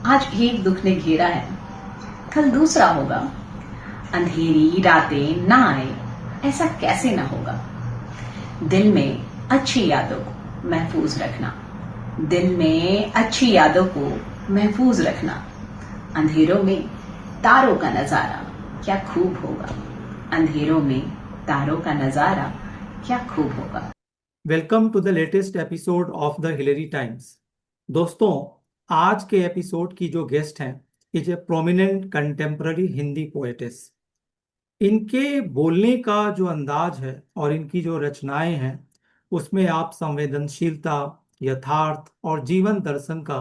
आज एक दुख ने घेरा है, कल दूसरा होगा। अंधेरी रातें ना आए, ऐसा कैसे ना होगा। दिल में अच्छी यादों को महफूज रखना, दिल में अच्छी यादों को महफूज रखना। अंधेरों में तारों का नजारा क्या खूब होगा, अंधेरों में तारों का नजारा क्या खूब होगा। Welcome to the latest episode of the Hillary times. दोस्तों, आज के एपिसोड की जो गेस्ट हैं is a prominent contemporary Hindi poetess. इनके बोलने का जो अंदाज है और इनकी जो रचनाएं हैं उसमें आप संवेदनशीलता, यथार्थ और जीवन दर्शन का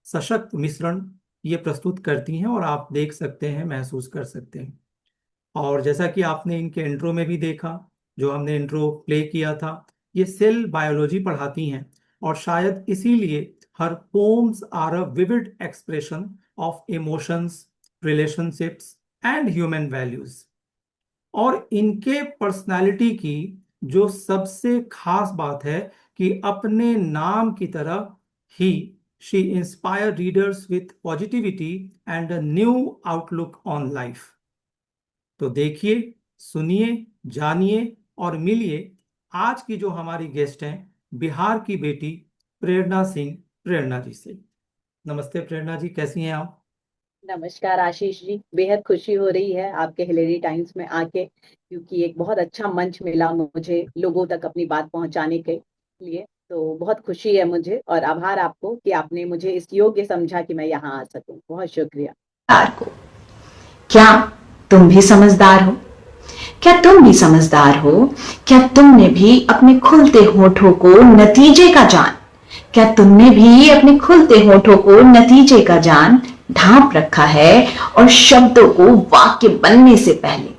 सशक्त मिश्रण ये प्रस्तुत करती हैं और आप देख सकते हैं, महसूस कर सकते हैं। और जैसा कि आपने इनके इंट्रो में भी देखा, जो हमने इंट्रो प्ले किया था, ये सेल बायोलॉजी पढ़ाती हैं और शायद इसीलिए हर poems are a vivid expression of emotions, relationships and human values. और इनके पर्सनालिटी की जो सबसे खास बात है कि अपने नाम की तरह ही she inspire readers with positivity and a new outlook on life. तो देखिए, सुनिए, जानिए और मिलिए आज की जो हमारी गेस्ट हैं, बिहार की बेटी प्रेरणा सिंह, प्रेरणा जी से। नमस्ते प्रेरणा जी, कैसी हैं आप? नमस्कार आशीष जी, बेहद खुशी हो रही है आपके हिलेरी टाइम्स में आके, क्योंकि एक बहुत अच्छा मंच मिला मुझे लोगों तक अपनी बात पहुंचाने के लिए। तो बहुत खुशी है मुझे और आभार आपको कि आपने मुझे इस योग्य समझा कि मैं यहाँ आ सकूं। बहुत शुक्रिया। को क्या तुम भी समझदार हो? क्या तुम भी समझदार हो? क्या तुमने भी अपने खुलते होठों को नतीजे का जान, क्या तुमने भी अपने खुलते होठों को नतीजे का जान ढांप रखा है और शब्दों को वाक्य बनने से पहले,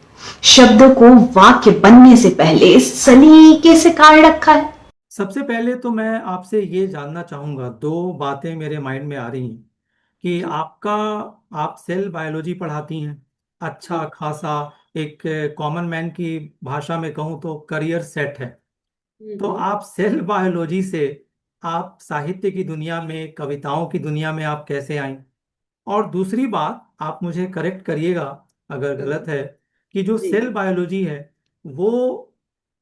शब्दों को वाक्य बनने से पहले सलीके से काट रखा है? सबसे पहले तो मैं आपसे ये जानना चाहूंगा, दो बातें मेरे माइंड में आ रही हैं कि जी आपका, आप सेल बायोलॉजी पढ़ाती हैं, अच्छा जी। खासा एक कॉमन मैन की भाषा में कहूँ तो करियर सेट है। तो हम्म। आप सेल बायोलॉजी से आप साहित्य की दुनिया में, कविताओं की दुनिया में आप कैसे आए? और दूसरी बात, आप मुझे करेक्ट करिएगा अगर गलत हम्म। है, कि जो जी सेल जी। बायोलॉजी है वो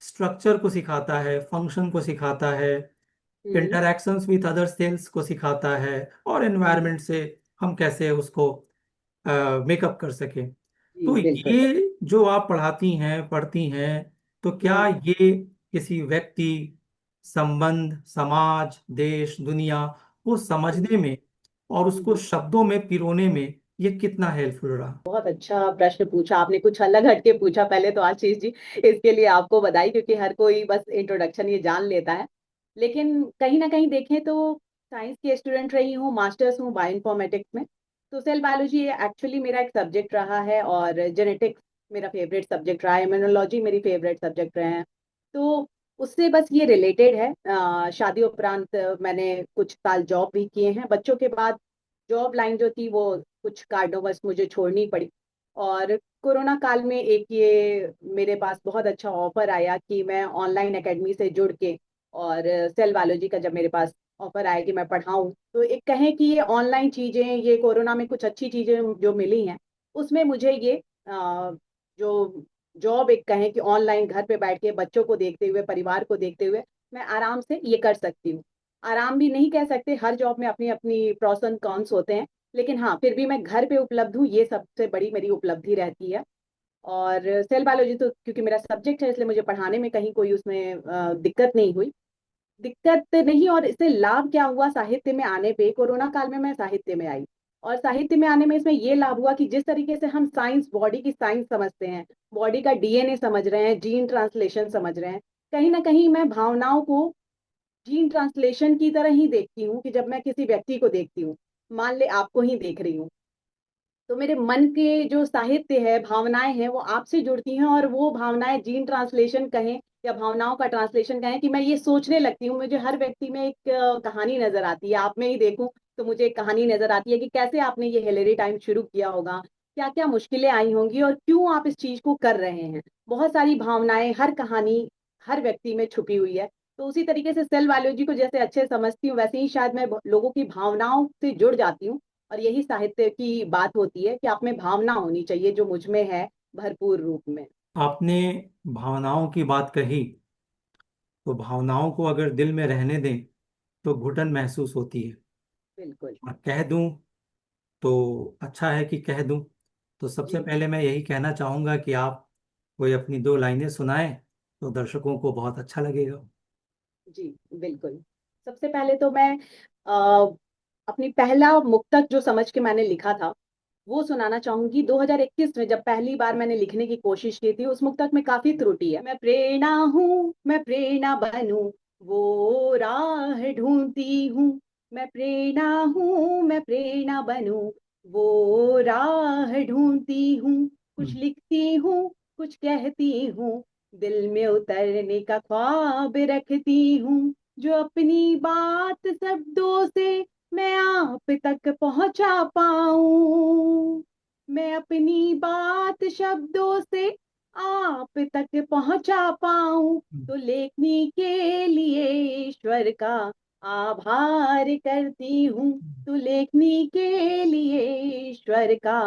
स्ट्रक्चर को सिखाता है, फंक्शन को सिखाता है, हम्म। इंटरैक्शंस विथ अदर सेल्स को सिखाता है और हम्म। एनवायरनमेंट से हम कैसे उसको मेकअप कर सकें। जी तो बिल्कुल। ये जो आप पढ़ाती हैं, पढ़ती हैं, तो क्या हम्म। ये किसी व्यक्ति, संबंध, समाज, देश, दुनिया को हम्म। समझने में और उसको हम्म। शब्दों में पिरोने में ये कितना हेल्पफुल रहा? बहुत अच्छा प्रश्न पूछा आपने, कुछ अलग हटके पूछा पहले तो आशीष जी, इसके लिए आपको बधाई, क्योंकि हर कोई बस इंट्रोडक्शन ये जान लेता है। लेकिन कहीं ना कहीं देखें तो साइंस की स्टूडेंट रही हूँ, मास्टर्स हूँ बायोइन्फॉर्मेटिक्स में। तो सेल बायोलॉजी एक्चुअली मेरा एक सब्जेक्ट रहा है और जेनेटिक्स मेरा फेवरेट सब्जेक्ट रहा है, इम्यूनोलॉजी मेरी फेवरेट सब्जेक्ट रहे हैं। तो उससे बस ये रिलेटेड है। शादी उपरांत मैंने कुछ साल जॉब भी किए हैं। बच्चों के बाद जॉब लाइन जो थी वो कुछ कारणवश मुझे छोड़नी पड़ी। और कोरोना काल में एक ये मेरे पास बहुत अच्छा ऑफर आया कि मैं ऑनलाइन एकेडमी से जुड़ के, और सेल बायोलॉजी का जब मेरे पास ऑफर आया कि मैं पढ़ाऊं, तो एक कहें कि ये ऑनलाइन चीजें, ये कोरोना में कुछ अच्छी चीजें जो मिली हैं, उसमें मुझे ये जो जॉब एक कहें कि ऑनलाइन घर पे बैठ के बच्चों को देखते हुए, परिवार को देखते हुए मैं आराम से ये कर सकती हूँ। आराम भी नहीं कह सकते, हर जॉब में अपनी अपनी प्रोस एंड कॉन्स होते हैं, लेकिन हाँ फिर भी मैं घर पे उपलब्ध हूँ, ये सबसे बड़ी मेरी उपलब्धि रहती है। और सेल बायोलॉजी तो क्योंकि मेरा सब्जेक्ट है, इसलिए मुझे पढ़ाने में कहीं कोई उसमें दिक्कत नहीं हुई। दिक्कत नहीं, और इससे लाभ क्या हुआ साहित्य में आने पे, कोरोना काल में मैं साहित्य में आई। और साहित्य में आने में इसमें ये लाभ हुआ कि जिस तरीके से हम साइंस, बॉडी की साइंस समझते हैं, बॉडी का डीएनए समझ रहे हैं, जीन ट्रांसलेशन समझ रहे हैं, कहीं ना कहीं मैं भावनाओं को जीन ट्रांसलेशन की तरह ही देखती हूँ। कि जब मैं किसी व्यक्ति को देखती हूँ, मान ले आपको ही देख रही हूँ, तो मेरे मन के जो साहित्य है, भावनाएं हैं, वो आपसे जुड़ती हैं, और वो भावनाएं जीन ट्रांसलेशन कहें या भावनाओं का ट्रांसलेशन कहें, कि मैं ये सोचने लगती हूँ। मुझे हर व्यक्ति में एक कहानी नजर आती है, आप में ही देखूं तो मुझे एक कहानी नजर आती है कि कैसे आपने ये हिलेरी टाइम शुरू किया होगा, क्या क्या मुश्किलें आई होंगी और क्यों आप इस चीज को कर रहे हैं। बहुत सारी भावनाएं, हर कहानी हर व्यक्ति में छुपी हुई है। तो उसी तरीके से सेल बायोलॉजी को जैसे अच्छे समझती हूँ, वैसे ही शायद मैं लोगों की भावनाओं से जुड़ जाती हूँ। और यही साहित्य की बात होती है कि आप में भावना होनी चाहिए जो मुझ में है भरपूर रूप में। आपने भावनाओं की बात कही, तो भावनाओं को अगर दिल में रहने दें तो घुटन महसूस होती है। बिल्कुल। और कह दूं तो अच्छा है कि कह दूं। तो सबसे जी पहले मैं यही कहना चाहूंगा कि आप कोई अपनी दो लाइनें सुनाएं तो दर्शकों को बहुत अच्छा लगेगा। जी बिल्कुल। सबसे पहले तो मैं अ, अपनी पहला मुक्तक जो समझ के मैंने लिखा था वो सुनाना चाहूंगी। 2021 में जब पहली बार मैंने लिखने की कोशिश की थी, उस मुक्तक में काफी त्रुटि है। मैं प्रेरणा हूँ, मैं प्रेरणा बनूं, वो राह ढूंढती हूँ। मैं प्रेरणा हूँ, मैं प्रेरणा बनूं, वो राह ढूंढती हूँ। कुछ हम्म। लिखती हूँ, कुछ कहती हूँ, दिल में उतरने का ख्वाब रखती हूँ। जो अपनी बात शब्दों से मैं आप तक पहुंचा पाऊं, मैं अपनी बात शब्दों से आप तक पहुंचा पाऊं। तो लेखनी के लिए ईश्वर का आभार करती हूँ। तो लेखनी के लिए ईश्वर का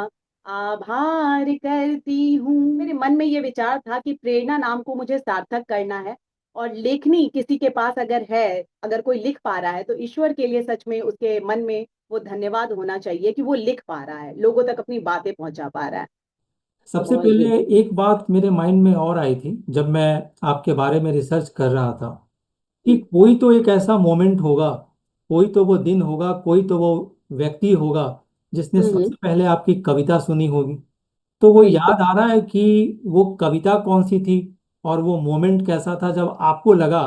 आभार करती हूँ। मेरे मन में ये विचार था कि प्रेरणा नाम को मुझे सार्थक करना है, और लेखनी किसी के पास अगर है, अगर कोई लिख पा रहा है, तो ईश्वर के लिए सच में उसके मन में वो धन्यवाद होना चाहिए कि वो लिख पा रहा है, लोगों तक अपनी बातें पहुंचा पा रहा है। सबसे और ये पहले एक बात मेरे माइंड में और आई थी जब मैं आपके बारे में रिसर्च कर रहा था, कि कोई तो एक ऐसा मोमेंट होगा, कोई तो वो दिन होगा, कोई तो वो व्यक्ति होगा जिसने हम्म। सबसे पहले आपकी कविता सुनी होगी। तो वो बिल्कुल। याद आ रहा है कि वो कविता कौन सी थी और वो मोमेंट कैसा था जब आपको लगा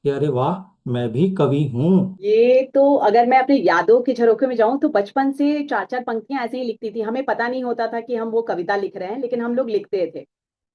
कि अरे वाह, मैं भी कवि हूँ। ये तो अगर मैं अपने यादों के झरोखे में जाऊं तो बचपन से चार चार पंक्तियां ऐसे ही लिखती थी। हमें पता नहीं होता था कि हम वो कविता लिख रहे हैं, लेकिन हम लोग लिखते थे।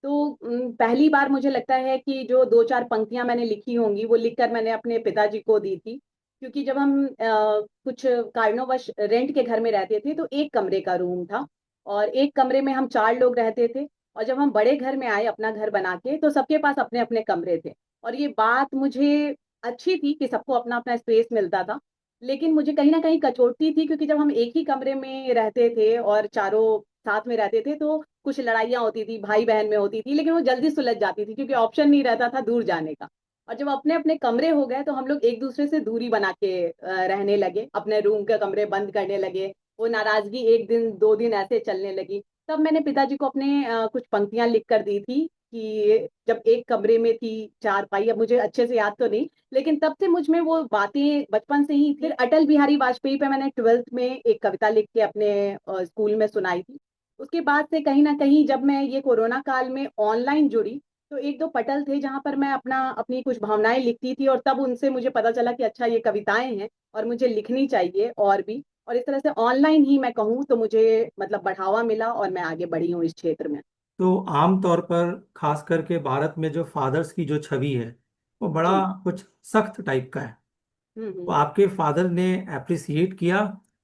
तो पहली बार मुझे लगता है कि जो दो चार पंक्तियां मैंने लिखी होंगी वो लिखकर मैंने अपने पिताजी को दी थी। क्योंकि जब हम कुछ कारणोंवश रेंट के घर में रहते थे तो एक कमरे का रूम था, और एक कमरे में हम चार लोग रहते थे। और जब हम बड़े घर में आए अपना घर बना के, तो सबके पास अपने अपने कमरे थे। और ये बात मुझे अच्छी थी कि सबको अपना अपना स्पेस मिलता था, लेकिन मुझे कहीं ना कहीं कचोटती थी, क्योंकि जब हम एक ही कमरे में रहते थे और चारों साथ में रहते थे तो कुछ लड़ाइयाँ होती थी, भाई बहन में होती थी, लेकिन वो जल्दी सुलझ जाती थी क्योंकि ऑप्शन नहीं रहता था दूर जाने का। और जब अपने अपने कमरे हो गए तो हम लोग एक दूसरे से दूरी बना के रहने लगे, अपने रूम के कमरे बंद करने लगे। वो नाराजगी एक दिन दो दिन ऐसे चलने लगी। तब मैंने पिताजी को अपने कुछ पंक्तियां लिख कर दी थी कि जब एक कमरे में थी चारपाई, अब मुझे अच्छे से याद तो नहीं, लेकिन तब से मुझ में वो बातें बचपन से ही थी। फिर अटल बिहारी वाजपेयी पे मैंने 12th में एक कविता लिख के अपने स्कूल में सुनाई थी। उसके बाद से कहीं ना कहीं जब मैं ये कोरोना काल में ऑनलाइन जुड़ी, तो एक दो पटल थे जहां पर मैं अपनी कुछ भावनाएं लिखती थी, और तब उनसे मुझे पता चला कि अच्छा ये कविताएं हैं और मुझे लिखनी चाहिए और भी। और इस तरह से ऑनलाइन ही मैं कहूँ तो मुझे मतलब बढ़ावा मिला और मैं आगे बढ़ी हूँ इस क्षेत्र में। तो आम तौर पर खास करके भारत में जो फादर्स की जो छवि है वो बड़ा जी। कुछ सख्त टाइप का है। तो हम्म। आपके फादर ने अप्रिसिएट किया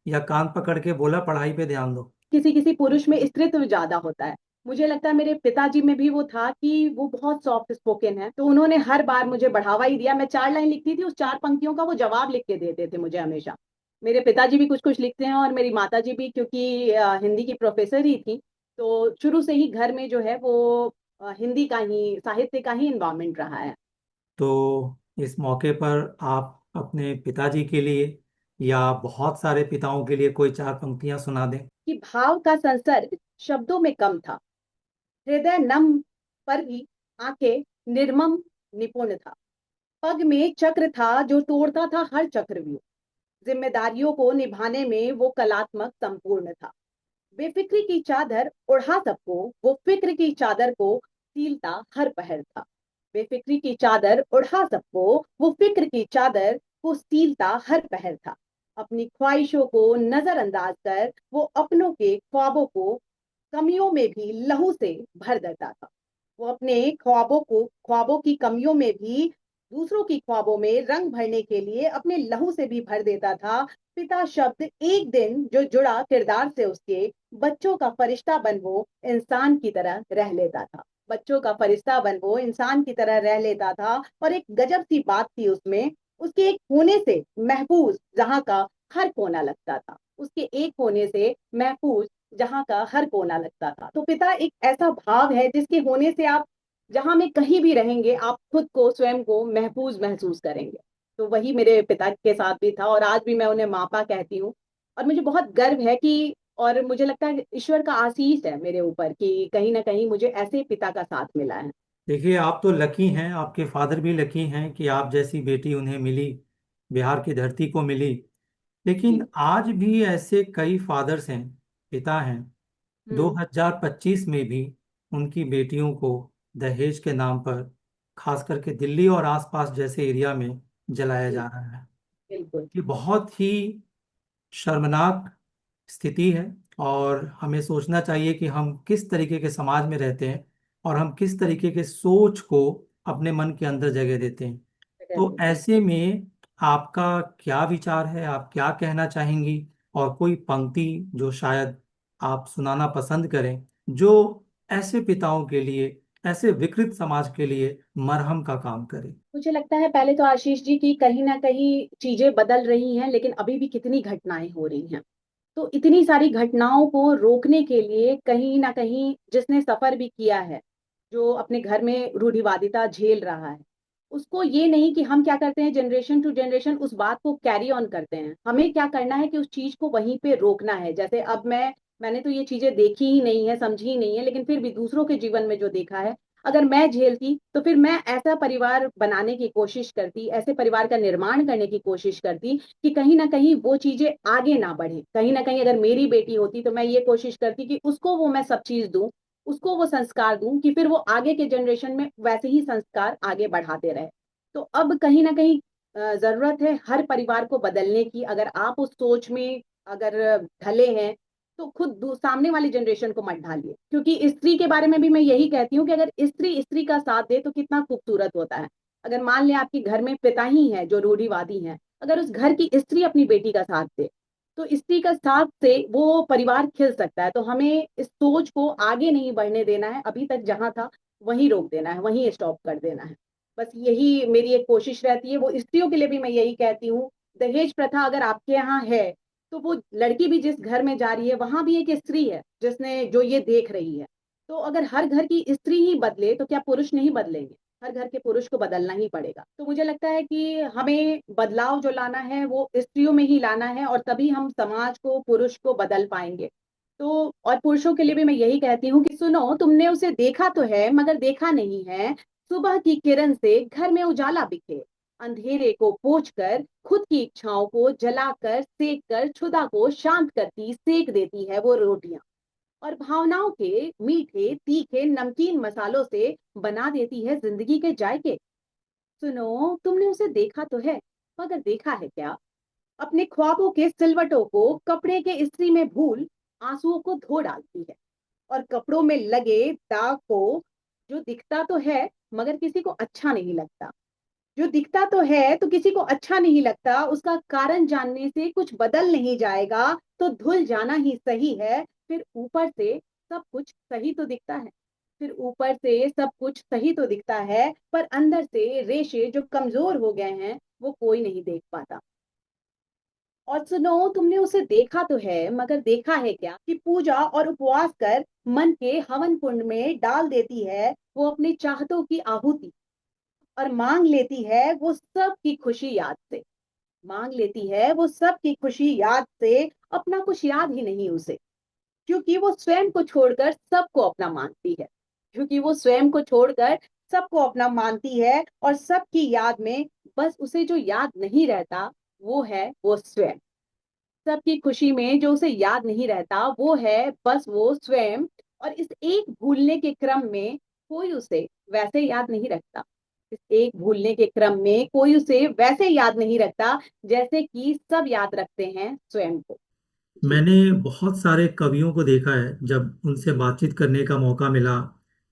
या कान पकड़ के बोला पढ़ाई पे ध्यान दो? किसी किसी पुरुष में स्त्रीत्व ज्यादा होता है। मुझे लगता है मेरे पिताजी में भी वो था कि वो बहुत सॉफ्ट स्पोकन है, तो उन्होंने हर बार मुझे बढ़ावा ही दिया। मैं चार लाइन लिखती थी, उस चार पंक्तियों का वो जवाब लिख के देते थे मुझे हमेशा। मेरे पिताजी भी कुछ कुछ लिखते हैं और मेरी माताजी भी, क्योंकि हिंदी की प्रोफेसर ही थी। तो शुरू से ही घर में जो है वो हिंदी का ही, साहित्य का ही इन्वायरमेंट रहा है। तो इस मौके पर आप अपने पिताजी के लिए या बहुत सारे पिताओं के लिए कोई चार पंक्तियां सुना दें। कि भाव का संसर्ग शब्दों में कम था, हृदय नम पर भी आंखें निर्मम निपुण था। पग में चक्र था जो तोड़ता था हर चक्रव्यूह, जिम्मेदारियों को निभाने में वो कलात्मक संपूर्ण था। बेफिक्री की चादर ओढ़ा सबको, वो फिक्र की चादर को सीलता हर पहर था। बेफिक्री की चादर ओढ़ा सबको, वो फिक्र की चादर को सीलता हर पहर था। अपनी ख्वाहिशों को नजरअंदाज कर वो अपनों के ख्वाबों को कमियों में भी लहू से भर देता था। वो अपने ख्वाबों की कमियों में भी दूसरों की ख्वाबों में रंग भरने के लिए अपने लहू से भी भर देता था। पिता शब्द एक दिन जो जुड़ा किरदार से उसके, बच्चों का फरिश्ता बन वो इंसान की तरह रह लेता था। बच्चों का फरिश्ता बन वो इंसान की तरह रह लेता था। और एक गजब सी बात थी उसमें, उसके एक होने से महफूज जहां का हर कोना लगता था, उसके एक कोने से महफूज जहां का हर कोना लगता था। तो पिता एक ऐसा भाव है जिसके होने से आप जहां में कहीं भी रहेंगे आप खुद को स्वयं को महफूज महसूस करेंगे। तो वही मेरे पिता के साथ भी था और आज भी मैं उन्हें मापा कहती हूँ। और मुझे बहुत गर्व है कि और मुझे लगता है कि ईश्वर का आशीष है मेरे ऊपर कि कहीं ना कहीं मुझे ऐसे पिता का साथ मिला है। देखिए, आप तो लकी हैं, आपके फादर भी लकी हैं कि आप जैसी बेटी उन्हें मिली, बिहार की धरती को मिली। जी। लेकिन आज भी ऐसे कई फादर्स हैं, पिता हैं, हम्म। 2025 में भी उनकी बेटियों को दहेज के नाम पर खास करके दिल्ली और आसपास जैसे एरिया में जलाया जी। जा रहा है। बिल्कुल। ये बहुत ही शर्मनाक स्थिति है, और हमें सोचना चाहिए कि हम किस तरीके के समाज में रहते हैं और हम किस तरीके के सोच को अपने मन के अंदर जगह देते हैं। जगह तो देते हैं। ऐसे में आपका क्या विचार है, आप क्या कहना चाहेंगी? और कोई पंक्ति जो शायद आप सुनाना पसंद करें, जो ऐसे पिताओं के लिए, ऐसे विकृत समाज के लिए मरहम का काम करे। मुझे लगता है पहले तो आशीष जी की कहीं ना कहीं चीजें बदल रही हैं, लेकिन अभी भी कितनी घटनाएं हो रही हैं। तो इतनी सारी घटनाओं को रोकने के लिए कहीं ना कहीं जिसने सफर भी किया है, जो अपने घर में रूढ़िवादिता झेल रहा है, उसको ये नहीं कि हम क्या करते हैं जनरेशन टू जनरेशन उस बात को कैरी ऑन करते हैं। हमें क्या करना है कि उस चीज को वहीं पे रोकना है। जैसे अब मैंने तो ये चीजें देखी ही नहीं है, समझी ही नहीं है, लेकिन फिर भी दूसरों के जीवन में जो देखा है, अगर मैं झेलती तो फिर मैं ऐसा परिवार बनाने की कोशिश करती, ऐसे परिवार का निर्माण करने की कोशिश करती कि कहीं ना कहीं वो चीजें आगे ना बढ़े। कहीं ना कहीं अगर मेरी बेटी होती तो मैं ये कोशिश करती कि उसको वो मैं सब चीज दूं, उसको वो संस्कार दूं कि फिर वो आगे के जनरेशन में वैसे ही संस्कार आगे बढ़ाते रहे। तो अब कहीं ना कहीं जरूरत है हर परिवार को बदलने की। अगर आप उस सोच में अगर ढले हैं तो खुद सामने वाली जनरेशन को मत ढालिए, क्योंकि स्त्री के बारे में भी मैं यही कहती हूँ कि अगर स्त्री स्त्री का साथ दे तो कितना खूबसूरत होता है। अगर मान लें आपके घर में पिता ही है जो रूढ़िवादी है, अगर उस घर की स्त्री अपनी बेटी का साथ दे तो स्त्री का साथ से वो परिवार खिल सकता है। तो हमें इस सोच को आगे नहीं बढ़ने देना है, अभी तक जहां था वहीं रोक देना है, वहीं स्टॉप कर देना है। बस यही मेरी एक कोशिश रहती है। वो स्त्रियों के लिए भी मैं यही कहती हूँ, दहेज प्रथा अगर आपके यहाँ है तो वो लड़की भी जिस घर में जा रही है वहां भी एक स्त्री है जिसने जो ये देख रही है। तो अगर हर घर की स्त्री ही बदले तो क्या पुरुष नहीं बदलेंगे? हर घर के पुरुष को बदलना ही पड़ेगा। तो मुझे लगता है कि हमें बदलाव जो लाना है वो स्त्रियों में ही लाना है, और तभी हम समाज को, पुरुष को बदल पाएंगे। तो और पुरुषों के लिए भी मैं यही कहती हूँ कि सुनो, तुमने उसे देखा तो है मगर देखा नहीं है। सुबह की किरण से घर में उजाला बिखे, अंधेरे को पोंछ कर खुद की इच्छाओं को जलाकर सेक कर क्षुधा को शांत करती सेक देती है वो रोटियां, और भावनाओं के मीठे तीखे नमकीन मसालों से बना देती है जिंदगी के जायके। सुनो, तुमने उसे देखा तो है मगर देखा है क्या? अपने ख्वाबों के सिलवटों को कपड़े के इस्त्री में भूल आंसुओं को धो डालती है, और कपड़ों में लगे दाग को, जो दिखता तो है मगर किसी को अच्छा नहीं लगता, जो दिखता तो है तो किसी को अच्छा नहीं लगता, उसका कारण जानने से कुछ बदल नहीं जाएगा, तो धुल जाना ही सही है। फिर ऊपर से सब कुछ सही तो दिखता है, फिर ऊपर से सब कुछ सही तो दिखता है, पर अंदर से रेशे जो कमजोर हो गए हैं वो कोई नहीं देख पाता। और सुनो, तुमने उसे देखा तो है मगर देखा है क्या कि पूजा और उपवास कर मन के हवन कुंड में डाल देती है वो अपनी चाहतों की आहुति, और मांग लेती है वो सब की खुशी याद से। मांग लेती है वो सब की खुशी याद से, अपना कुछ याद ही नहीं उसे, क्योंकि वो स्वयं को छोड़कर सबको अपना मानती है। क्योंकि वो स्वयं को छोड़कर सबको अपना मानती है, और सबकी याद में बस उसे जो याद नहीं रहता वो है वो स्वयं। सबकी खुशी में जो उसे याद नहीं रहता वो है बस वो स्वयं। और इस एक भूलने के क्रम में कोई उसे वैसे याद नहीं रखता। इस एक भूलने के क्रम में कोई उसे वैसे याद नहीं रखता जैसे कि सब याद रखते हैं स्वयं को। जी। मैंने बहुत सारे कवियों को देखा है, जब उनसे बातचीत करने का मौका मिला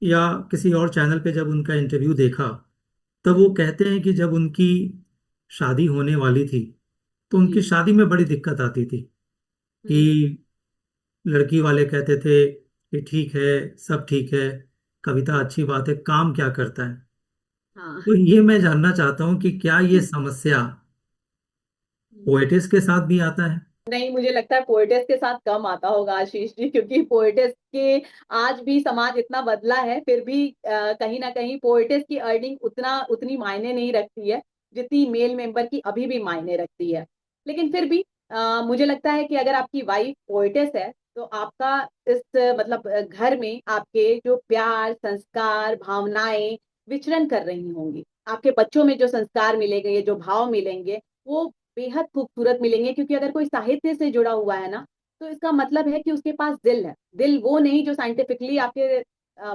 या किसी और चैनल पे जब उनका इंटरव्यू देखा, तब वो कहते हैं कि जब उनकी शादी होने वाली थी तो उनकी जी। शादी में बड़ी दिक्कत आती थी हम्म। कि लड़की वाले कहते थे कि ठीक है, सब ठीक है, कविता अच्छी बात है, काम क्या करता है? हाँ। तो ये मैं जानना चाहता हूँ कि क्या ये समस्या पोएटिस के साथ भी आता है? नहीं, मुझे लगता है पोएटिस के साथ कम आता होगा आशीष जी, क्योंकि पोएटिस के आज भी समाज इतना बदला है, फिर भी कहीं ना कहीं पोएटिस की अर्निंग उतनी मायने नहीं रखती है जितनी मेल मेंबर की अभी भी मायने रखती है। लेकिन फिर भी मुझे लगता है कि अगर आपकी वाइफ पोएटिस है तो आपका इस मतलब घर में आपके जो प्यार, संस्कार, भावनाएं विचरण कर रही होंगी। आपके बच्चों में जो संस्कार मिलेंगे, जो भाव मिलेंगे, वो बेहद खूबसूरत मिलेंगे, क्योंकि अगर कोई साहित्य से जुड़ा हुआ है ना, तो इसका मतलब है कि उसके पास दिल है। दिल वो नहीं जो साइंटिफिकली आपके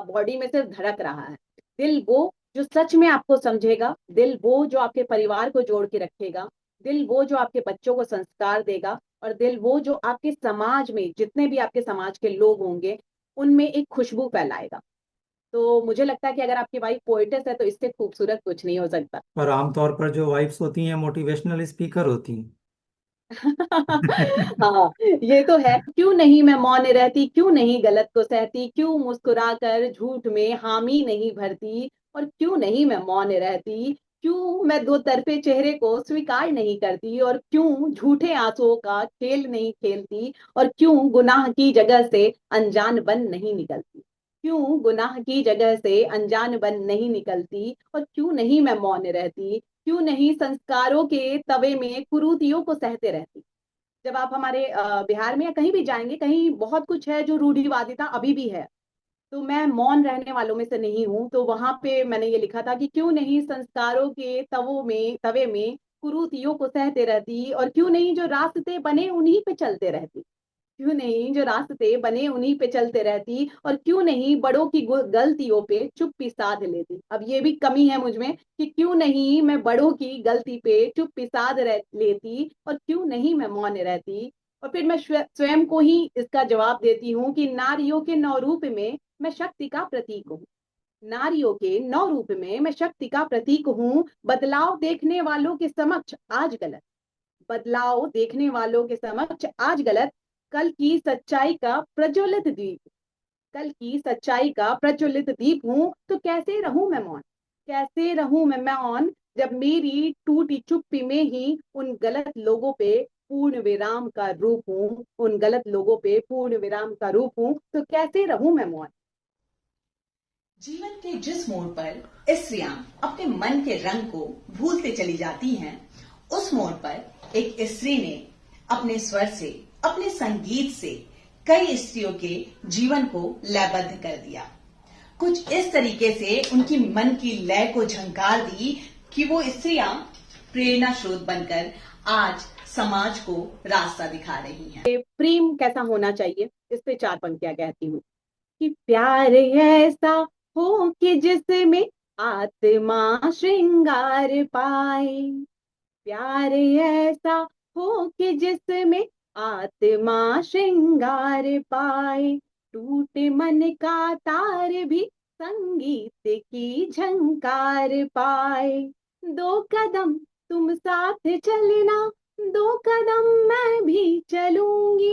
बॉडी में सिर्फ धड़क रहा है। दिल वो जो सच में आपको समझेगा, दिल वो जो आपके परिवार को जोड़ के रखेगा, दिल वो जो आपके बच्चों को संस्कार देगा, और दिल वो जो आपके समाज में जितने भी आपके समाज के लोग होंगे उनमें एक खुशबू फैलाएगा। तो मुझे लगता है कि अगर आपकी वाइफ पोएटिस है तो इससे खूबसूरत कुछ नहीं हो सकता। और आमतौर पर जो वाइफ्स होती हैं मोटिवेशनल स्पीकर होती हैं। हाँ, ये तो है। क्यों नहीं मैं मौन रहती, क्यों नहीं गलत को सहती, क्यों मुस्कुराकर झूठ में हामी नहीं भरती, और क्यों नहीं मैं मौन रहती, क्यों मैं दो तरफे चेहरे को स्वीकार नहीं करती, और क्यों झूठे आंसुओं का खेल नहीं खेलती, और क्यों गुनाह की जगह से अनजान बन नहीं निकलती, क्यों गुनाह की जगह से अनजान बन नहीं निकलती, और क्यों नहीं मैं मौन रहती, क्यों नहीं संस्कारों के तवे में कुरीतियों को सहते रहती। जब आप हमारे बिहार में या कहीं भी जाएंगे, कहीं बहुत कुछ है जो रूढ़िवादिता अभी भी है। तो मैं मौन रहने वालों में से नहीं हूँ, तो वहां पे मैंने ये लिखा था कि क्यों नहीं संस्कारों के तवे में कुरीतियों को सहते रहती, और क्यों नहीं जो रास्ते बने उन्हीं पे चलते रहती, क्यों नहीं जो रास्ते बने उन्हीं पे चलते रहती, और क्यों नहीं बड़ों की गलतियों पे चुप्पी साध लेती। अब ये भी कमी है मुझ में कि क्यों नहीं मैं बड़ों की गलती पे चुप्पी लेती, और क्यों नहीं मैं मौन रहती। और फिर मैं स्वयं को ही इसका जवाब देती हूँ कि नारियों के नौ रूप में मैं शक्ति का प्रतीक हूँ। नारियों के नौ रूप में मैं शक्ति का प्रतीक हूँ। बदलाव देखने वालों के समक्ष आज गलत, बदलाव देखने वालों के समक्ष आज गलत, कल की सच्चाई का प्रज्वलित दीप, कल की सच्चाई का प्रज्वलित दीप हूं, तो कैसे रहूं मैं मौन, कैसे रहूं मैं मौन, जब मेरी टूटी चुप्पी में ही उन गलत लोगों पे पूर्ण विराम का रूप हूं, उन गलत लोगों पे पूर्ण विराम का रूप हूं, तो कैसे रहूं मैं मौन। जीवन के जिस मोड़ पर स्त्रियां अपने मन के रंग को भूलते चली जाती हैं, उस मोड़ पर एक स्त्री ने अपने स्वर से, अपने संगीत से कई स्त्रियों के जीवन को लयबद्ध कर दिया। कुछ इस तरीके से उनकी मन की लय को झंकार दी कि वो स्त्रियां प्रेरणा स्रोत बनकर आज समाज को रास्ता दिखा रही हैं। प्रेम कैसा होना चाहिए, इस पे चार पंक्तियां कहती हूँ कि प्यार ऐसा हो कि जिसमें आत्मा श्रृंगार पाए, प्यार ऐसा हो कि जिसमें आत्मा श्रृंगार पाए, टूटे मन का तार भी संगीत की झंकार पाए, दो कदम तुम साथ चलना, दो कदम मैं भी चलूंगी,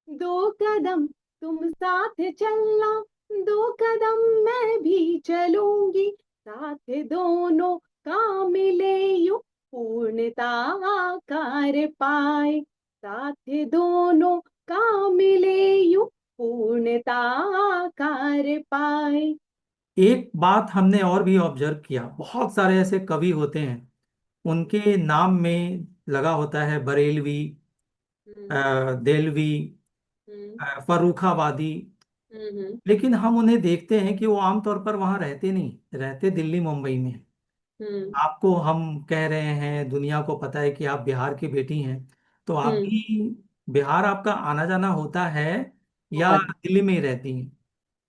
दो कदम तुम साथ चलना, दो कदम मैं भी चलूंगी, साथ दोनों का मिले यूं पूर्णता आकार पाए, साथ दोनों का मिले यूं पूर्णता आकार पाए। एक बात हमने और भी ऑब्जर्व किया, बहुत सारे ऐसे कवि होते हैं उनके नाम में लगा होता है बरेलवी, हम्म। देलवी, हम्म। फर्रुखाबादी, हम्म। लेकिन हम उन्हें देखते हैं कि वो आमतौर पर वहां रहते नहीं, रहते दिल्ली मुंबई में। हम्म। आपको हम कह रहे हैं, दुनिया को पता है कि आप बिहार की बेटी हैं, तो आप हम्म। भी बिहार आपका आना जाना होता है या बहुत। दिल्ली में ही रहती हैं?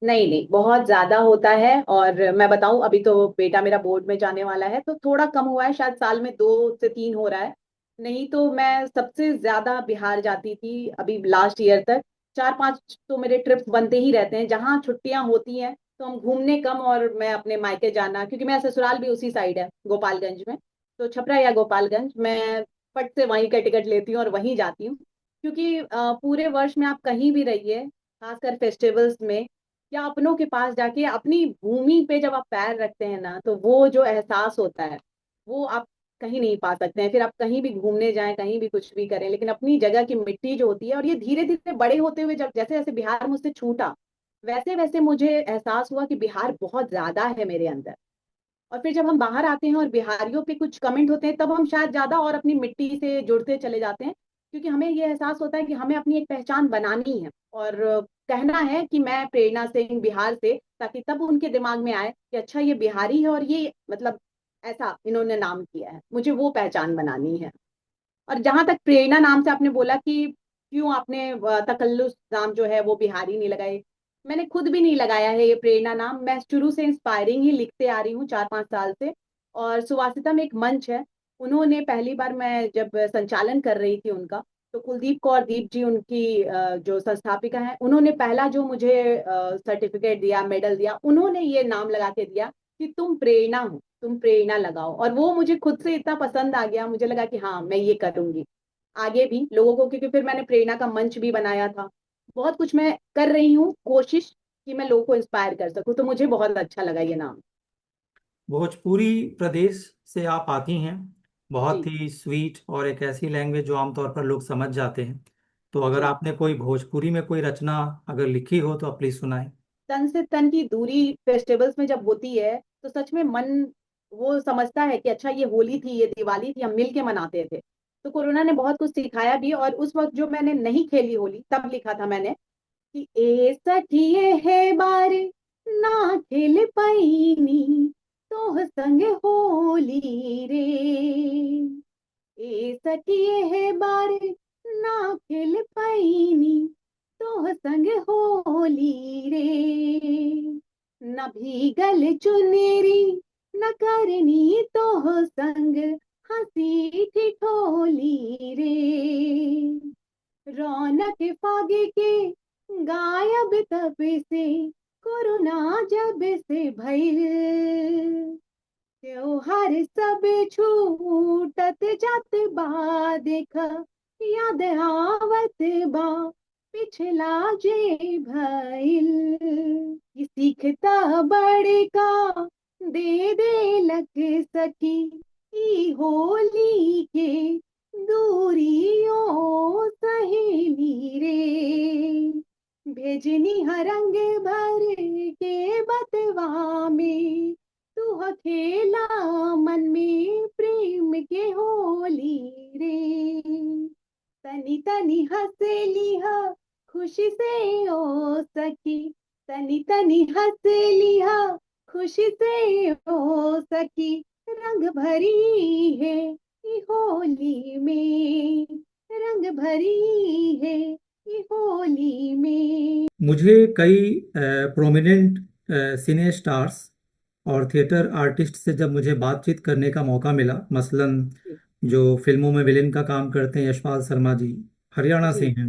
नहीं नहीं, बहुत ज्यादा होता है। और मैं बताऊं, अभी तो बेटा मेरा बोर्ड में जाने वाला है तो थोड़ा कम हुआ है, शायद साल में 2 से 3 हो रहा है। नहीं तो मैं सबसे ज्यादा बिहार जाती थी अभी लास्ट ईयर तक। 4-5 तो मेरे ट्रिप्स बनते ही रहते हैं, जहाँ छुट्टियां होती हैं तो हम घूमने कम, और मैं अपने मायके जाना, क्योंकि मेरा ससुराल भी उसी साइड है, गोपालगंज में। तो छपरा या गोपालगंज, मैं फट से वहीं का टिकट लेती हूँ और वहीं जाती हूँ। क्योंकि पूरे वर्ष में आप कहीं भी रहिए, खासकर फेस्टिवल्स में या अपनों के पास जाके अपनी भूमि पे जब आप पैर रखते हैं ना, तो वो जो एहसास होता है वो आप कहीं नहीं पा सकते हैं। फिर आप कहीं भी घूमने जाएं, कहीं भी कुछ भी करें, लेकिन अपनी जगह की मिट्टी जो होती है, और ये धीरे धीरे बड़े होते हुए जब जैसे जैसे बिहार मुझसे छूटा, वैसे वैसे मुझे एहसास हुआ कि बिहार बहुत ज्यादा है मेरे अंदर। और फिर जब हम बाहर आते हैं और बिहारियों पे कुछ कमेंट होते हैं, तब हम शायद ज्यादा और अपनी मिट्टी से जुड़ते चले जाते हैं, क्योंकि हमें ये एहसास होता है कि हमें अपनी एक पहचान बनानी है, और कहना है कि मैं प्रेरणा सिंह बिहार से, ताकि तब उनके दिमाग में आए कि अच्छा ये बिहारी है, और ये मतलब ऐसा इन्होंने नाम किया है, मुझे वो पहचान बनानी है। और जहां तक प्रेरणा नाम से आपने बोला कि क्यों आपने तकल्लुस नाम जो है वो बिहारी नहीं लगाए, मैंने खुद भी नहीं लगाया है ये प्रेरणा नाम। मैं शुरू से इंस्पायरिंग ही लिखते आ रही हूँ 4-5 साल से। और सुवासिता में एक मंच है, उन्होंने पहली बार मैं जब संचालन कर रही थी उनका, तो कुलदीप कौर दीप जी उनकी जो संस्थापिका है, उन्होंने पहला जो मुझे सर्टिफिकेट दिया, मेडल दिया, उन्होंने ये नाम लगा के दिया कि तुम प्रेरणा हो, तुम प्रेरणा लगाओ। और वो मुझे खुद से इतना पसंद आ गया, मुझे लगा कि हाँ मैं ये करूंगी आगे भी लोगों को, क्योंकि फिर मैंने प्रेरणा का मंच भी बनाया था। बहुत कुछ मैं कर रही हूँ कोशिश कि मैं लोगों को इंस्पायर कर सकूं, तो मुझे बहुत अच्छा लगा ये नाम। भोजपुरी प्रदेश से आप आती हैं, बहुत जी। ही स्वीट और एक ऐसी लैंग्वेज जो आमतौर पर लोग समझ जाते हैं। तो अगर जी। आपने कोई भोजपुरी में कोई रचना अगर लिखी हो तो आप प्लीज सुनाएं। तन से तन की दूरी फेस्टिवल्स में जब होती है, तो सच में मन वो समझता है कि अच्छा ये होली थी, ये दिवाली थी, हम मिल के मनाते थे। तो कोरोना ने बहुत कुछ सिखाया भी, और उस वक्त जो मैंने नहीं खेली होली, तब लिखा था मैंने कि ए सखिए है बार ना खेल पैनी, तो संग होली रे। ए सखिए है बार ना खेल पैनी, तो संग होली रे। न भीगल चुनेरी न करनी तो संग हंसी ठिठोली रे। रौनक फागे के गायब तब से कोरोना जब से भइल, त्योहार सब छूटत जात बा, देख याद आवत बा पिछला जे भइल। कि सीखता बड़का दे दे लग सकी, ई होली के दूरियों सहेली रे। भेजनी हरंग भर के बतवा में, तू अकेला मन में प्रेम के होली रे। तनी तनी हंसली हा खुशी से ओ सखी, तनी तनी हंसली हा खुशी से ओ सखी, रंग भरी है ये होली में, रंग भरी है ये होली में। मुझे कई प्रोमिनेंट सिने स्टार्स और थिएटर आर्टिस्ट से जब मुझे बातचीत करने का मौका मिला, मसलन जी। जो फिल्मों में विलेन का काम करते हैं यशपाल शर्मा जी, हरियाणा से जी। हैं,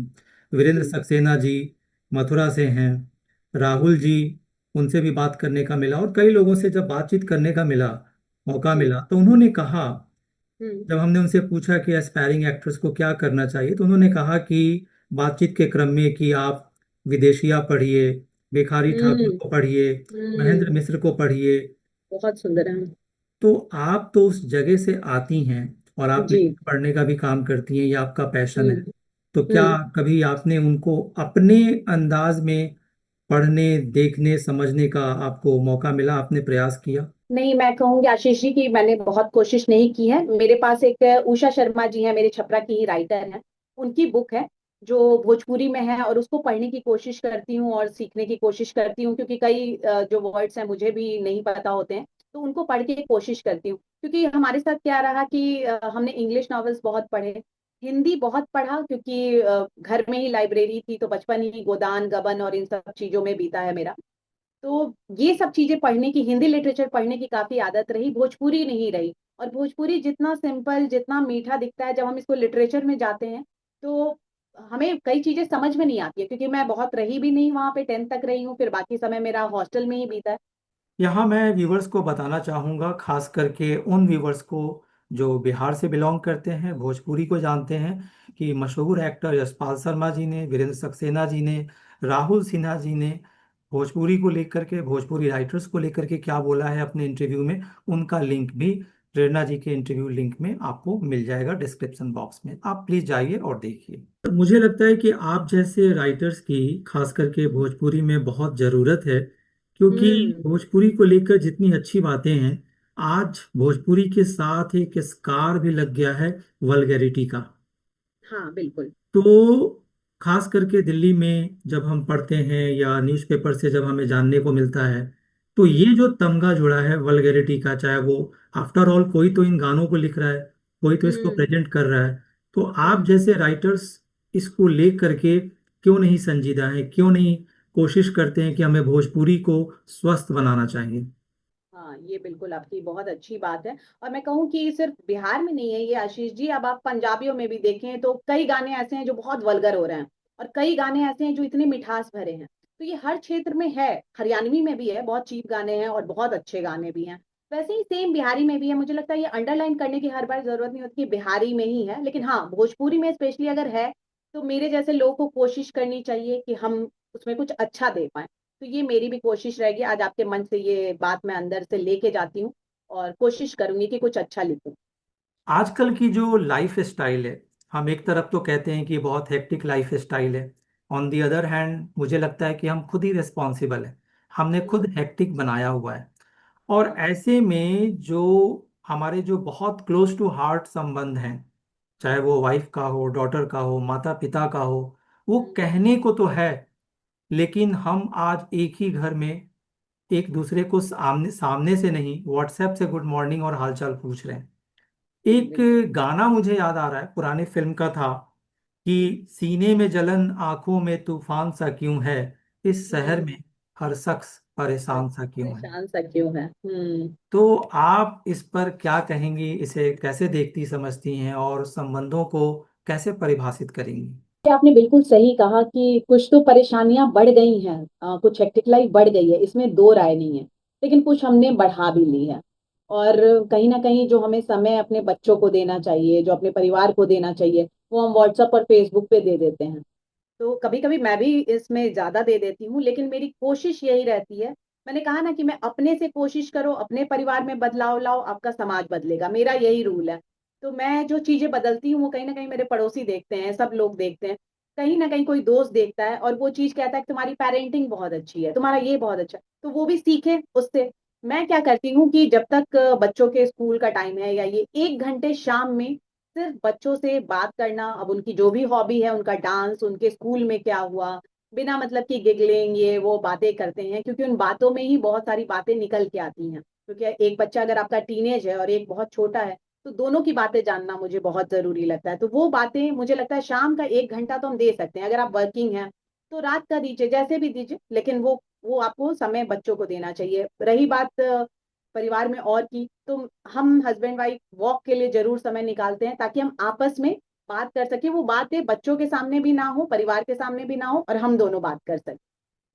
वीरेंद्र जी। सक्सेना जी मथुरा से हैं, राहुल जी, उनसे भी बात करने का मिला, और कई लोगों से जब बातचीत करने का मौका जी। मिला, तो उन्होंने कहा, हम्म। जब हमने उनसे पूछा कि एस्पायरिंग एक्ट्रेस को क्या करना चाहिए, तो उन्होंने कहा कि बातचीत के क्रम में कि आप विदेशिया पढ़िए, भिखारी ठाकुर हम्म। को पढ़िए, महेंद्र हम्म। मिश्र को पढ़िए। बहुत सुंदर है। तो आप तो उस जगह से आती हैं और आप जी। लिखने पढ़ने का भी काम करती हैं, ये आपका पैशन है। हम्म। तो क्या हम्म। कभी आपने उनको अपने अंदाज में पढ़ने, देखने, समझने का आपको मौका मिला, आपने प्रयास किया? नहीं, मैं कहूंगी आशीष जी की मैंने बहुत कोशिश नहीं की है। मेरे पास एक उषा शर्मा जी हैं, मेरे छपरा की ही राइटर हैं, उनकी बुक है जो भोजपुरी में है, और उसको पढ़ने की कोशिश करती हूँ और सीखने की कोशिश करती हूँ, क्योंकि कई जो वर्ड्स हैं मुझे भी नहीं पता होते हैं, तो उनको पढ़ के कोशिश करती हूँ। क्योंकि हमारे साथ क्या रहा कि हमने इंग्लिश नॉवेल्स बहुत पढ़े, हिंदी बहुत पढ़ा, क्योंकि घर में ही लाइब्रेरी थी, तो बचपन ही गोदान गबन और इन सब चीजों में बीता है मेरा। तो ये सब चीजें पढ़ने की, हिंदी लिटरेचर पढ़ने की काफी आदत रही, भोजपुरी नहीं रही। और भोजपुरी जितना सिंपल, जितना मीठा दिखता है, जब हम इसको लिटरेचर में जाते हैं, तो हमें कई चीजें समझ में नहीं आती है, क्योंकि मैं बहुत रही भी नहीं वहां पे, 10th तक रही हूँ, फिर बाकी समय मेरा हॉस्टल में ही बीता है। यहाँ मैं व्यूवर्स को बताना चाहूँगा, खास करके उन व्यूवर्स को जो बिहार से बिलोंग करते हैं, भोजपुरी को जानते हैं, कि मशहूर एक्टर यशपाल शर्मा जी ने, वीरेंद्र सक्सेना जी ने, राहुल सिन्हा जी ने भोजपुरी को लेकर के, भोजपुरी राइटर्स को लेकर के क्या बोला है अपने इंटरव्यू में, उनका लिंक भी प्रेरणा जी के इंटरव्यू लिंक में आपको मिल जाएगा डिस्क्रिप्शन बॉक्स में, आप प्लीज जाइए और देखिए। तो मुझे लगता है कि आप जैसे राइटर्स की खास करके भोजपुरी में बहुत ज़रूरत है, क्योंकि हम्म। भोजपुरी को लेकर जितनी अच्छी बातें हैं, आज भोजपुरी के साथ एक स्कार भी लग गया है वल्गैरिटी का। हाँ बिल्कुल। तो खास करके दिल्ली में जब हम पढ़ते हैं या न्यूज़पेपर से जब हमें जानने को मिलता है, तो ये हम्म। जो तमगा जुड़ा है वल्गैरिटी का, चाहे वो आफ्टर ऑल कोई तो इन गानों को लिख रहा है, कोई तो इसको हम्म। प्रेजेंट कर रहा है। तो आप हम्म। जैसे राइटर्स इसको ले करके क्यों नहीं संजीदा हैं, क्यों नहीं कोशिश करते हैं कि हमें भोजपुरी को स्वस्थ बनाना चाहिए? हाँ ये बिल्कुल आपकी बहुत अच्छी बात है। और मैं कहूँ कि सिर्फ बिहार में नहीं है ये आशीष जी, अब आप पंजाबियों में भी देखें तो कई गाने ऐसे हैं जो बहुत वल्गर हो रहे हैं, और कई गाने ऐसे हैं जो इतने मिठास भरे हैं। तो ये हर क्षेत्र में है, हरियाणवी में भी है, बहुत चीप गाने हैं और बहुत अच्छे गाने भी हैं। वैसे ही सेम बिहारी में भी है। मुझे लगता है ये अंडरलाइन करने की हर बार जरूरत नहीं होती कि बिहारी में ही है, लेकिन हाँ भोजपुरी में स्पेशली अगर है तो मेरे जैसे लोगों को कोशिश करनी चाहिए कि हम उसमें कुछ अच्छा दे पाए। तो ये मेरी भी कोशिश रहेगी, आज आपके मन से ये बात मैं अंदर से लेके जाती हूँ और कोशिश करूंगी कि कुछ अच्छा लिखूं। आजकल की जो लाइफ स्टाइल है, हम एक तरफ तो कहते हैं कि बहुत हेक्टिक लाइफ स्टाइल है, ऑन दी अदर हैंड मुझे लगता है कि हम खुद ही रिस्पॉन्सिबल हैं, हमने खुद हम्म। हेक्टिक बनाया हुआ है। और हाँ। ऐसे में जो हमारे जो बहुत क्लोज टू हार्ट संबंध हैं, चाहे वो वाइफ का हो, डॉटर का हो, माता पिता का हो, वो हम्म। कहने को तो है, लेकिन हम आज एक ही घर में एक दूसरे को सामने सामने से नहीं, व्हाट्सएप से गुड मॉर्निंग और हालचाल पूछ रहे हैं। एक बिल्कुल। गाना मुझे याद आ रहा है, पुराने फिल्म का था कि सीने में जलन आंखों में तूफान सा क्यों है, इस शहर हम्म। में हर शख्स परेशान सा क्यों है। परेशान सा क्यों है। हम्म। तो आप इस पर क्या कहेंगी, इसे कैसे देखती समझती हैं और संबंधों को कैसे परिभाषित करेंगी? ये आपने बिल्कुल सही कहा कि कुछ तो परेशानियां बढ़ गई हैं, कुछ हेक्टिक लाइफ बढ़ गई है, इसमें दो राय नहीं है। लेकिन कुछ हमने बढ़ा भी ली है। और कहीं ना कहीं जो हमें समय अपने बच्चों को देना चाहिए, जो अपने परिवार को देना चाहिए, वो हम व्हाट्सएप और फेसबुक पे दे देते हैं। तो कभी कभी मैं भी इसमें ज्यादा दे देती हूँ, लेकिन मेरी कोशिश यही रहती है। मैंने कहा ना कि मैं अपने से कोशिश करो, अपने परिवार में बदलाव लाओ, आपका समाज बदलेगा, मेरा यही रूल है। तो मैं जो चीजें बदलती हूँ वो कहीं ना कहीं मेरे पड़ोसी देखते हैं, सब लोग देखते हैं। कहीं ना कहीं कोई दोस्त देखता है और वो चीज कहता है कि तुम्हारी पेरेंटिंग बहुत अच्छी है, तुम्हारा ये बहुत अच्छा है, तो वो भी सीखे उससे। मैं क्या करती हूँ कि जब तक बच्चों के स्कूल का टाइम है, या ये 1 घंटे शाम में सिर्फ बच्चों से बात करना, अब उनकी जो भी हॉबी है, उनका डांस, उनके स्कूल में क्या हुआ, बिना मतलब की गिगलिंग ये वो बातें करते हैं, क्योंकि उन बातों में ही बहुत सारी बातें निकल के आती हैं। क्योंकि एक बच्चा अगर आपका टीनेज है और एक बहुत छोटा है, तो दोनों की बातें जानना मुझे बहुत जरूरी लगता है। तो वो बातें मुझे लगता है शाम का 1 घंटा तो हम दे सकते हैं। अगर आप वर्किंग हैं तो रात का दीजिए, जैसे भी दीजिए, लेकिन वो आपको समय बच्चों को देना चाहिए। रही बात परिवार में और की, तो हम हस्बैंड वाइफ वॉक के लिए जरूर समय निकालते हैं, ताकि हम आपस में बात कर सके। वो बातें बच्चों के सामने भी ना हो, परिवार के सामने भी ना हो, और हम दोनों बात कर सकें।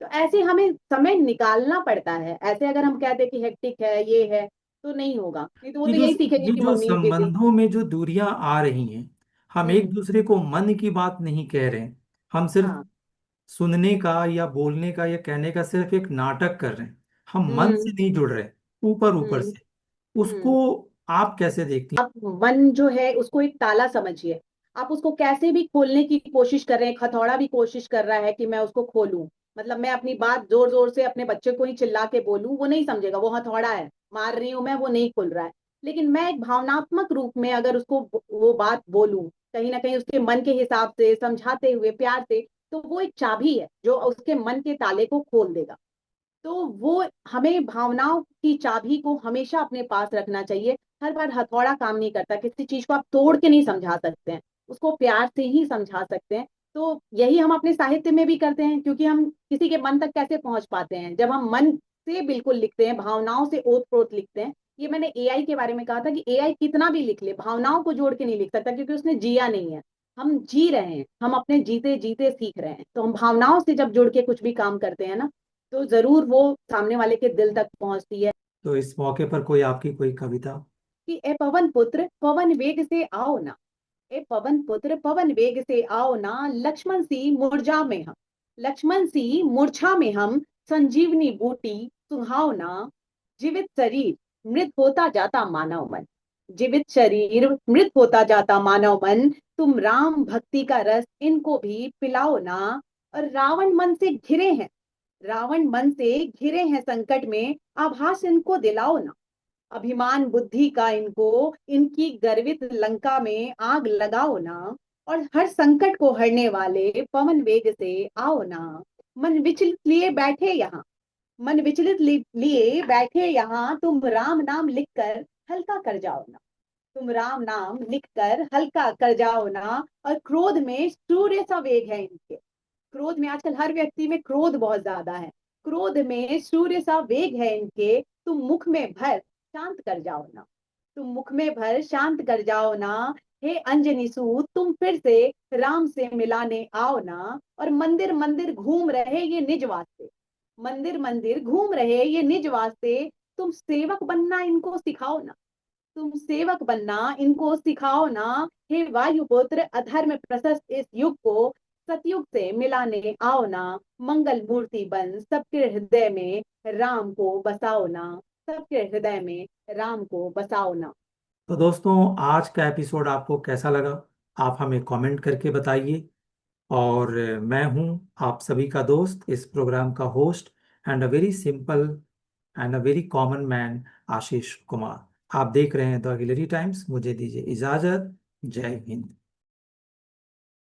तो ऐसे हमें समय निकालना पड़ता है। ऐसे अगर हम कहते कि हेक्टिक है ये है, तो नहीं होगा, नहीं तो वो ये तो जो यही सीखेंगे ये कि जो मम्मी बिजी। संबंधों में जो दूरियां आ रही हैं, हम एक हम्म। दूसरे को मन की बात नहीं कह रहे हैं, हम सिर्फ हाँ। सुनने का या बोलने का या कहने का सिर्फ एक नाटक कर रहे हैं, हम मन हम्म। से नहीं जुड़ रहे, ऊपर ऊपर हम्म। से। उसको हम्म। आप कैसे देखती आप मन जो है उसको एक ताला समझिए। आप उसको कैसे भी खोलने की कोशिश कर रहे हैं, हथौड़ा भी कोशिश कर रहा है कि मैं उसको खोलूं, मतलब मैं अपनी बात जोर जोर से अपने बच्चे को ही चिल्ला के बोलूं, वो नहीं समझेगा, वो हथौड़ा है, मार रही हूं मैं, वो नहीं खुल रहा है। लेकिन मैं एक भावनात्मक रूप में अगर उसको वो बात बोलूं, कहीं ना कहीं उसके मन के हिसाब से समझाते हुए प्यार से, तो वो एक चाबी है जो उसके मन के ताले को खोल देगा। तो वो हमें भावनाओं की चाबी को हमेशा अपने पास रखना चाहिए। हर बार हथौड़ा काम नहीं करता, किसी चीज को आप तोड़ के नहीं समझा सकते हैं, उसको प्यार से ही समझा सकते हैं। तो यही हम अपने साहित्य में भी करते हैं, क्योंकि हम किसी के मन तक कैसे पहुंच पाते हैं, जब हम मन से बिल्कुल लिखते हैं, भावनाओं से ओत प्रोत लिखते हैं। ये मैंने एआई के बारे में कहा था कि एआई कितना भी लिख ले, भावनाओं को जोड़ के नहीं लिख सकता, क्योंकि उसने जिया नहीं है। हम जी रहे हैं, हम अपने जीते जीते सीख रहे हैं। तो हम भावनाओं से जब जुड़ के कुछ भी काम करते हैं ना, तो जरूर वो सामने वाले के दिल तक पहुंचती है। तो इस मौके पर कोई आपकी कोई कविता? कि ए पवन पुत्र पवन वेग से आओ ना, ए पवन पुत्र पवन वेग से आओ ना, लक्ष्मण सी मूर्छा में हम, लक्ष्मण सी मूर्छा में हम, संजीवनी बूटी सुहाओ ना, जीवित शरीर मृत होता जाता मानव मन। जीवित शरीर मृत होता जाता मानव मन, तुम राम भक्ति का रस इनको भी पिलाओ ना। और रावण मन से घिरे हैं, रावण मन से घिरे हैं संकट में, आभास इनको दिलाओ ना। अभिमान बुद्धि का इनको इनकी गर्वित लंका में आग लगाओ ना। और हर संकट को हरने वाले पवन वेग से आओ ना। मन विचलित लिए बैठे यहाँ, मन विचलित लिए बैठे यहाँ, तुम राम नाम लिखकर हल्का कर जाओ ना। तुम राम नाम लिखकर हल्का कर जाओ ना। और क्रोध में सूर्य सा वेग है इनके, क्रोध में आजकल हर व्यक्ति में क्रोध बहुत ज्यादा है, क्रोध में सूर्य सा वेग है इनके, तुम मुख में भर शांत कर जाओ ना। तुम मुख में भर शांत कर जाओ ना। हे अंजनी सूत, तुम फिर से राम से मिलाने आओ ना। और मंदिर मंदिर घूम रहे ये निज वास्ते, मंदिर मंदिर घूम रहे ये निज वास्ते, तुम सेवक बनना इनको सिखाओ ना। तुम सेवक बनना इनको सिखाओ ना। हे वायुपुत्र, अधर्म प्रशस्त इस युग को सतयुग से मिलाने आओ ना। मंगल मूर्ति बन सबके हृदय में राम को बसाओ ना, सबके हृदय में राम को बसाओ ना। तो दोस्तों, आज का एपिसोड आपको कैसा लगा? आप हमें कमेंट करके बताइए। और मैं हूं आप सभी का दोस्त, इस प्रोग्राम का host, and a very simple and a very common man, Ashish Kumar. आप देख रहे हैं द हिलरी टाइम्स। मुझे दीजिए इजाजत। जय हिंद।